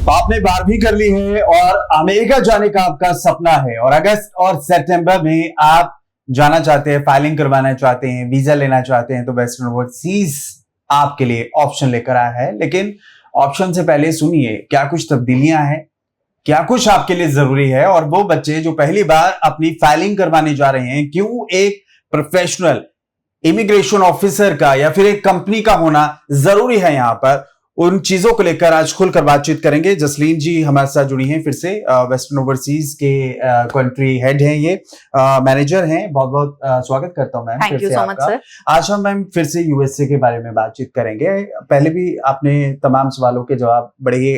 आपने 12वीं कर ली है और अमेरिका जाने का आपका सपना है और अगस्त और सितंबर में आप जाना चाहते हैं, फाइलिंग करवाना चाहते हैं, वीजा लेना चाहते हैं, तो वेस्टर्न ओवरसीज आपके लिए ऑप्शन लेकर आया है। लेकिन ऑप्शन से पहले सुनिए क्या कुछ तब्दीलियां हैं, क्या कुछ आपके लिए जरूरी है, और वो बच्चे जो पहली बार अपनी फाइलिंग करवाने जा रहे हैं, क्यों एक प्रोफेशनल इमिग्रेशन ऑफिसर का या फिर एक कंपनी का होना जरूरी है यहाँ पर, उन चीजों को लेकर आज खुलकर बातचीत करेंगे। जसलीन जी हमारे साथ जुड़ी हैं फिर से, वेस्टर्न ओवरसीज के कंट्री हेड हैं, ये मैनेजर हैं। बहुत बहुत स्वागत करता हूं ma'am. Thank you so much sir. आज हम मैम फिर से यूएसए के बारे में बातचीत करेंगे। पहले भी आपने तमाम सवालों के जवाब बड़े ही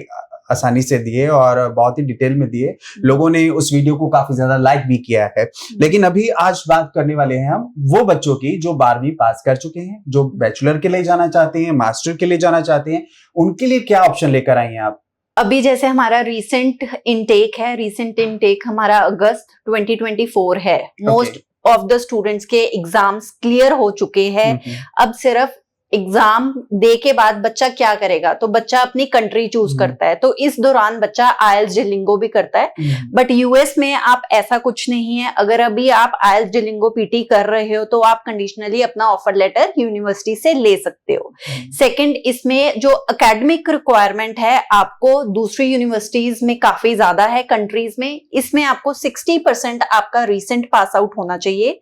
आसानी से दिए और बहुत ही डिटेल में दिए, लोगों ने उस वीडियो को काफी ज्यादा लाइक भी किया है। लेकिन अभी आज बात करने वाले हैं हम वो बच्चों की जो 12वीं पास कर चुके हैं, जो बैचलर के लिए जाना चाहते हैं, मास्टर के लिए जाना चाहते हैं, उनके लिए क्या ऑप्शन लेकर आई हैं आप? अभी जैसे हमारा रीसेंट इनटेक हमारा अगस्त 2024 है। मोस्ट ऑफ द स्टूडेंट्स के एग्जाम्स क्लियर हो चुके हैं। अब सिर्फ एग्जाम दे के बाद बच्चा क्या करेगा, तो बच्चा अपनी कंट्री चूज करता है। तो इस दौरान बच्चा आइल्स डुओलिंगो भी करता है। बट यूएस में आप ऐसा कुछ नहीं है। अगर अभी आप आइल्स डुओलिंगो पीटी कर रहे हो तो आप कंडीशनली अपना ऑफर लेटर यूनिवर्सिटी से ले सकते हो। सेकंड, इसमें जो एकेडमिक रिक्वायरमेंट है आपको दूसरी यूनिवर्सिटीज में काफी ज्यादा है कंट्रीज में। इसमें आपको 60% आपका रिसेंट पास आउट होना चाहिए।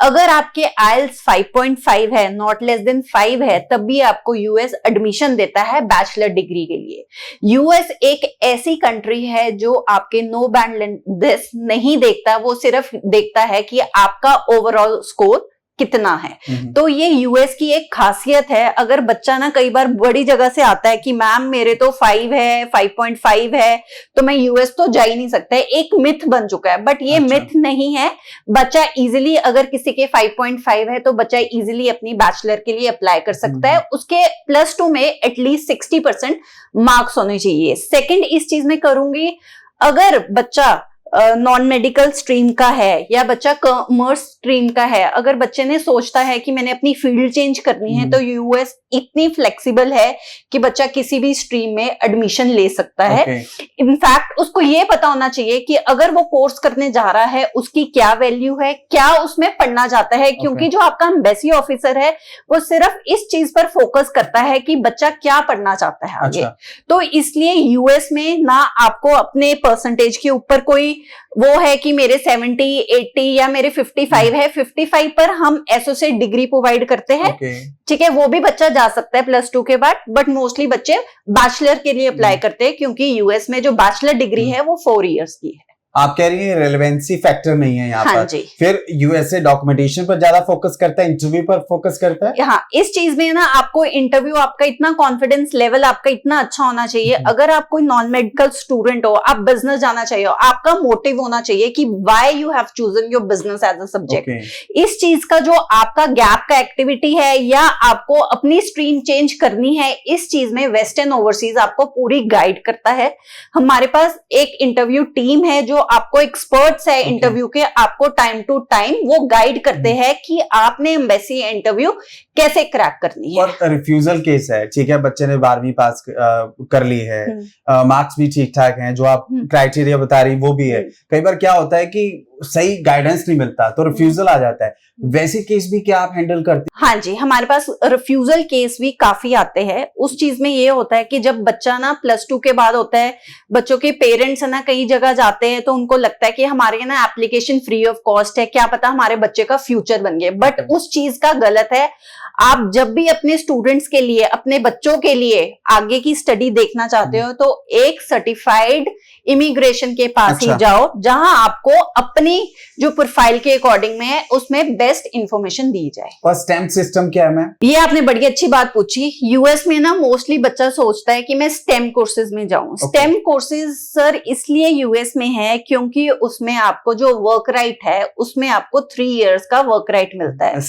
अगर आपके आइल्स 5.5 है, नॉट लेस देन 5 है, तब भी आपको यूएस एडमिशन देता है बैचलर डिग्री के लिए। यूएस एक ऐसी कंट्री है जो आपके नो बैंड दिस नहीं देखता, वो सिर्फ देखता है कि आपका ओवरऑल स्कोर कितना है। तो ये यूएस की एक खासियत है। अगर बच्चा ना कई बार बड़ी जगह से आता है कि मैम मेरे तो 5 है, 5.5 है, तो मैं यूएस तो जा ही नहीं सकता है, एक मिथ बन चुका है। बट ये मिथ नहीं है। बच्चा इजीली, अगर किसी के 5.5 है तो बच्चा इजीली अपनी बैचलर के लिए अप्लाई कर सकता है। उसके +2 में एटलीस्ट 60% मार्क्स होने चाहिए। सेकेंड, इस चीज में करूंगी, अगर बच्चा नॉन मेडिकल स्ट्रीम का है या बच्चा कॉमर्स स्ट्रीम का है, अगर बच्चे ने सोचता है कि मैंने अपनी फील्ड चेंज करनी है, तो यूएस इतनी फ्लेक्सिबल है कि बच्चा किसी भी स्ट्रीम में एडमिशन ले सकता है। इनफैक्ट उसको ये पता होना चाहिए कि अगर वो कोर्स करने जा रहा है उसकी क्या वैल्यू है, क्या उसमें पढ़ना चाहता है। क्योंकि जो आपका एम्बेसी ऑफिसर है वो सिर्फ इस चीज पर फोकस करता है कि बच्चा क्या पढ़ना चाहता है आगे। तो इसलिए यूएस में ना आपको अपने परसेंटेज के ऊपर कोई वो है कि मेरे 70, 80 या मेरे 55 है। 55 पर हम एसोसिएट डिग्री प्रोवाइड करते हैं। ठीक है, वो भी बच्चा जा सकता है +2 के बाद। बट मोस्टली बच्चे बैचलर के लिए अप्लाई करते हैं क्योंकि यूएस में जो बैचलर डिग्री है वो 4 इयर्स की है। आप कह रही हैं रेलेवेंसी फैक्टर नहीं है यहाँ हाँ पर। जी। फिर यूएसए डॉक्यूमेंटेशन पर ज्यादा फोकस करता है, इंटरव्यू पर फोकस करता है। हाँ, इस चीज में ना आपको इंटरव्यू, आपका इतना कॉन्फिडेंस लेवल आपका इतना अच्छा होना चाहिए। अगर आप कोई नॉन मेडिकल स्टूडेंट हो, आप बिजनेस जाना चाहिए हो, आपका मोटिव होना चाहिए कि why you have chosen your business as a subject. इस चीज का जो आपका गैप का एक्टिविटी है या आपको अपनी स्ट्रीम चेंज करनी है, इस चीज में वेस्टर्न ओवरसीज आपको पूरी गाइड करता है। हमारे पास एक इंटरव्यू टीम है जो आपको एक्सपर्ट्स है इंटरव्यू के, आपको टाइम टू टाइम वो गाइड करते हैं कि आपने एम्बेसी इंटरव्यू कैसे क्रैक करनी है। और रिफ्यूजल केस है, ठीक है, बच्चे ने 12वीं पास कर ली है, मार्क्स भी ठीक ठाक हैं, जो आप क्राइटेरिया बता रही वो भी है। कई बार क्या होता है कि सही गाइडेंस नहीं मिलता तो रिफ्यूजल आ जाता है। वैसे केस भी क्या आप हैंडल करते हैं? हाँ जी, हमारे पास रिफ्यूजल केस भी काफी आते हैं। उस चीज में ये होता है कि जब बच्चा ना +2 के बाद होता है, बच्चों के पेरेंट्स है ना कई जगह जाते हैं तो उनको लगता है कि हमारे ना एप्लीकेशन फ्री ऑफ कॉस्ट है, क्या पता हमारे बच्चे का फ्यूचर बन गया। बट उस चीज का गलत है। आप जब भी अपने स्टूडेंट्स के लिए, अपने बच्चों के लिए आगे की स्टडी देखना चाहते हो तो एक सर्टिफाइड इमिग्रेशन के पास ही जाओ, जहां आपको अपनी जो प्रोफाइल के अकॉर्डिंग में है उसमें बेस्ट इंफॉर्मेशन दी जाए। और स्टेम सिस्टम क्या है मैम? ये आपने बड़ी अच्छी बात पूछी। यूएस में ना मोस्टली बच्चा सोचता है कि मैं स्टेम कोर्सेज में जाऊं। स्टेम कोर्सेज सर इसलिए यूएस में है क्योंकि उसमें आपको जो वर्क राइट है उसमें आपको 3 इयर्स का वर्क राइट मिलता है।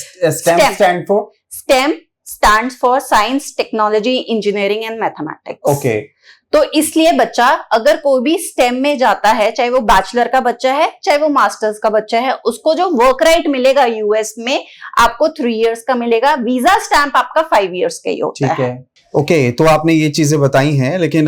STEM stands for Science, Technology, Engineering and Mathematics. Okay. तो इसलिए बच्चा अगर कोई भी स्टेम में जाता है, चाहे वो बैचलर का बच्चा है चाहे वो मास्टर्स का बच्चा है, उसको जो वर्क राइट मिलेगा यूएस में आपको 3 इयर्स का मिलेगा। वीजा स्टैंप आपका 5 इयर्स का ही होता है। ओके, तो आपने ये चीजें बताई हैं, लेकिन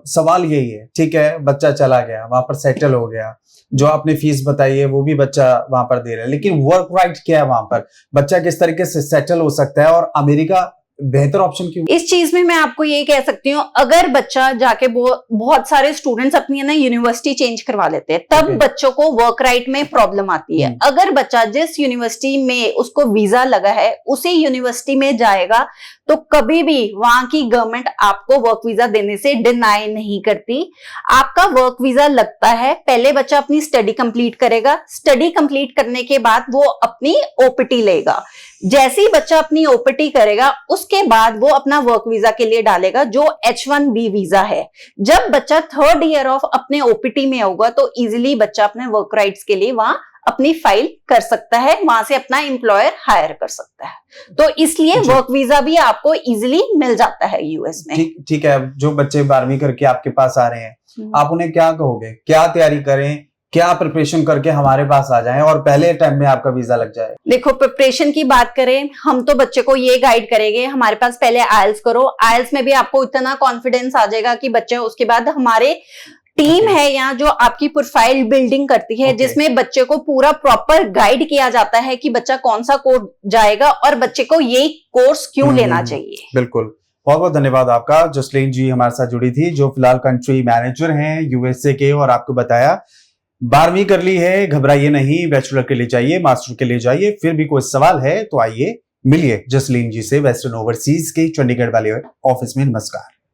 सवाल यही है, ठीक है, बच्चा चला गया वहां पर, सेटल हो गया, जो आपने फीस बताई है वो भी बच्चा वहां पर दे रहा है, लेकिन वर्क राइट क्या है वहां पर, बच्चा किस तरीके से सेटल हो सकता है, और अमेरिका बेहतर ऑप्शन क्यों? इस चीज में मैं आपको ये कह सकती हूँ, अगर बच्चा जाके बहुत सारे स्टूडेंट्स अपनी है ना यूनिवर्सिटी चेंज करवा लेते हैं, तब बच्चों को वर्क राइट में प्रॉब्लम आती है। अगर बच्चा जिस यूनिवर्सिटी में उसको वीजा लगा है उसी यूनिवर्सिटी में जाएगा तो कभी भी वहां की गवर्नमेंट आपको वर्क वीजा देने से डिनाई नहीं करती। आपका वर्क वीजा लगता है, पहले बच्चा अपनी स्टडी कंप्लीट करेगा, स्टडी कंप्लीट करने के बाद वो अपनी ओपीटी लेगा। जैसे ही बच्चा अपनी ओपीटी करेगा उसके बाद वो अपना वर्क वीजा के लिए डालेगा, जो H1B वीजा है। जब बच्चा 3rd ईयर ऑफ अपने ओपीटी में होगा तो इजीली बच्चा अपने वर्क राइट्स के लिए वहां अपनी फाइल कर सकता है, वहां से अपना एम्प्लॉयर हायर कर सकता है। तो इसलिए वर्क वीजा भी आपको इजीली मिल जाता है यूएस में। ठीक है, जो बच्चे 12वीं करके आपके पास आ रहे हैं, आप उन्हें क्या कहोगे, क्या तैयारी करें, क्या प्रिपरेशन करके हमारे पास आ जाएं और पहले टाइम में आपका वीजा लग जाए? देखो, प्रिपरेशन की बात करें, हम तो बच्चे को ये गाइड करेंगे, हमारे पास पहले आइल्स करो। आइल्स में भी आपको इतना कॉन्फिडेंस आ जाएगा कि बच्चे, उसके बाद हमारे टीम है यहाँ जो आपकी प्रोफाइल बिल्डिंग करती है, जिसमें बच्चे को पूरा प्रॉपर गाइड किया जाता है कि बच्चा कौन सा कोर्स जाएगा और बच्चे को ये कोर्स क्यों लेना चाहिए। बिल्कुल, बहुत बहुत धन्यवाद आपका। जसलीन जी हमारे साथ जुड़ी थी, जो फिलहाल कंट्री मैनेजर हैं यूएसए के, और आपको बताया 12वीं कर ली है, घबराइए नहीं, बैचलर के लिए जाइए, मास्टर के लिए जाइए, फिर भी कोई सवाल है तो आइए मिलिए जसलीन जी से, वेस्टर्न ओवरसीज के चंडीगढ़ वाले ऑफिस में। नमस्कार।